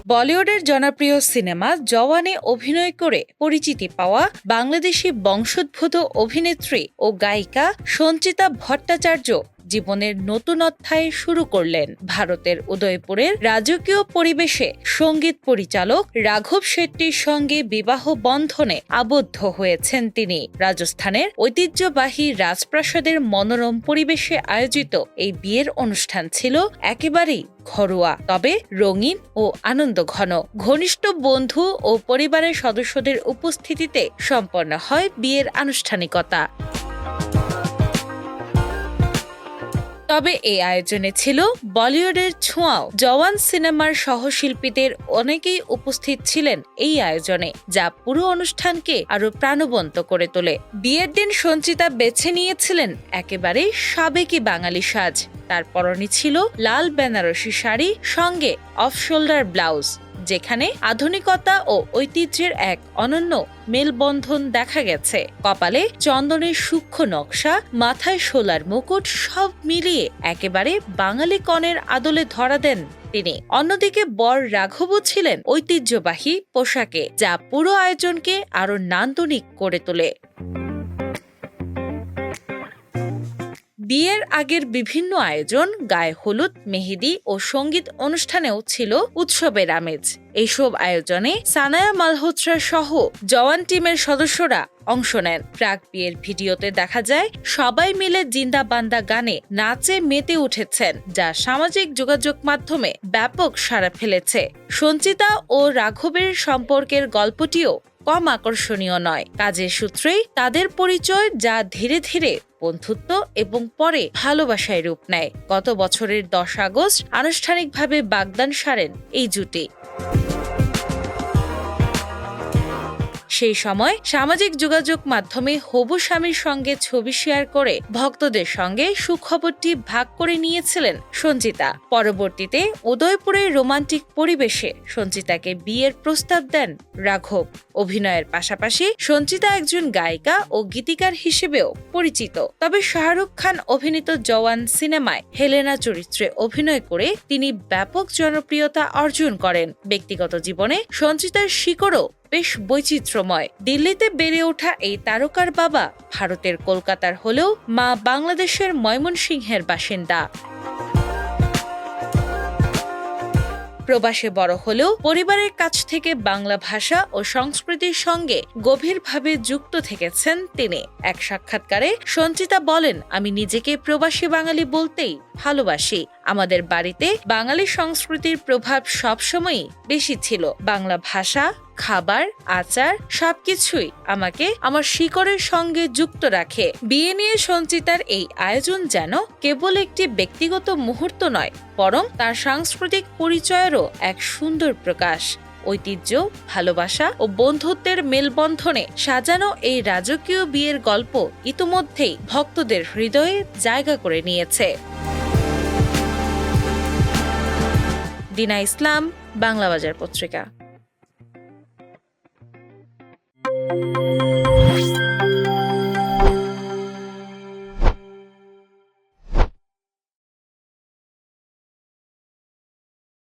বলিউডের জনপ্রিয় সিনেমা জওয়ানে অভিনয় করে পরিচিতি পাওয়া বাংলাদেশি বংশোদ্ভূত অভিনেত্রী ও গায়িকা সঞ্চিতা ভট্টাচার্য জীবনের নতুন অধ্যায় শুরু করলেন। ভারতের উদয়পুরের রাজকীয় পরিবেশে সঙ্গীত পরিচালক রাঘব শেট্টির সঙ্গে বিবাহ বন্ধনে আবদ্ধ হয়েছেন তিনি। রাজস্থানের ঐতিহ্যবাহী রাজপ্রাসাদের মনোরম পরিবেশে আয়োজিত এই বিয়ের অনুষ্ঠান ছিল একেবারেই ঘরোয়া, তবে রঙিন ও আনন্দঘন। ঘনিষ্ঠ বন্ধু ও পরিবারের সদস্যদের উপস্থিতিতে সম্পন্ন হয় বিয়ের আনুষ্ঠানিকতা। তবে এই আয়োজনে ছিল বলিউডের ছোঁয়াও। জওয়ান সিনেমার সহশিল্পীদের অনেকেই উপস্থিত ছিলেন এই আয়োজনে, যা পুরো অনুষ্ঠানকে আরো প্রাণবন্ত করে তোলে। বিয়ের দিন সঞ্চিতা বেছে নিয়েছিলেন একেবারে সাবেকি বাঙালি সাজ। তার পরনে ছিল লাল বেনারসি শাড়ি, সঙ্গে অফ শোল্ডার ব্লাউজ, যেখানে আধুনিকতা ও ঐতিহ্যের এক অনন্য মেলবন্ধন দেখা গেছে। কপালে চন্দনের সূক্ষ্ম নকশা, মাথায় শোলার মুকুট, সব মিলিয়ে একেবারে বাঙালি কনের আদলে ধরা দেন তিনি। অন্যদিকে বর রাঘবও ছিলেন ঐতিহ্যবাহী পোশাকে, যা পুরো আয়োজনকে আরো নান্দনিক করে তোলে। বিয়ের আগের বিভিন্ন আয়োজন, গায়ে হলুদ, মেহেদি ও সঙ্গীত অনুষ্ঠানেও ছিল উৎসবের আমেজ। এইসব আয়োজনে সানায়া মালহোত্রা সহ জওয়ান টিমের সদস্যরা অংশ নেন। প্রাক বিয়ের ভিডিওতে দেখা যায় সবাই মিলে জিন্দা বান্দা গানে নাচে মেতে উঠেছেন, যা সামাজিক যোগাযোগ মাধ্যমে ব্যাপক সাড়া ফেলেছে। সঞ্চিতা ও রাঘবের সম্পর্কের গল্পটিও কম আকর্ষণীয় নয়। কাজের সূত্রেই তাদের পরিচয়, যা ধীরে ধীরে বন্ধুত্ব এবং পরে ভালোবাসায় রূপ নেয়। গত বছরের 10 আগস্ট আনুষ্ঠানিকভাবে বাগদান সারেন এই জুটি। সেই সময় সামাজিক যোগাযোগ মাধ্যমে হবু স্বামীর সঙ্গে ছবি শেয়ার করে ভক্তদের সঙ্গে সুখবরটি ভাগ করে নিয়েছিলেন সঞ্চিতা। পরবর্তীতে উদয়পুরের রোমান্টিক পরিবেশে সঞ্চিতাকে বিয়ের প্রস্তাব দেন রাঘব। অভিনয়ের পাশাপাশি সঞ্চিতা একজন গায়িকা ও গীতিকার হিসেবেও পরিচিত। তবে শাহরুখ খান অভিনীত জওয়ান সিনেমায় হেলেনা চরিত্রে অভিনয় করে তিনি ব্যাপক জনপ্রিয়তা অর্জন করেন। ব্যক্তিগত জীবনে সঞ্চিতার শিকড়ও বেশ বৈচিত্র্যময়। দিল্লিতে বেড়ে ওঠা এই তারকার বাবা ভারতের কলকাতার হলেও মা বাংলাদেশের ময়মনসিংহের বাসিন্দা। প্রবাসে বড় হলেও পরিবারের কাছ থেকে বাংলা ভাষা ও সংস্কৃতির সঙ্গে গভীরভাবে যুক্ত থেকেছেন তিনি। এক সাক্ষাৎকারে সঞ্চিতা বলেন, আমি নিজেকে প্রবাসী বাঙালি বলতেই ভালোবাসি। আমাদের বাড়িতে বাঙালি সংস্কৃতির প্রভাব সবসময়ই বেশি ছিল। বাংলা ভাষা, খাবার, আচার সবকিছুই আমাকে আমার শিকড়ের সঙ্গে যুক্ত রাখে। বিয়ে নিয়ে সঞ্চিতার এই আয়োজন যেন কেবল একটি ব্যক্তিগত মুহূর্ত নয়, বরং তার সাংস্কৃতিক পরিচয়েরও এক সুন্দর প্রকাশ। ঐতিহ্য, ভালোবাসা ও বন্ধুত্বের মেলবন্ধনে সাজানো এই রাজকীয় বিয়ের গল্প ইতোমধ্যেই ভক্তদের হৃদয়ে জায়গা করে নিয়েছে। দিনা ইসলাম, বাংলা বাজার পত্রিকা।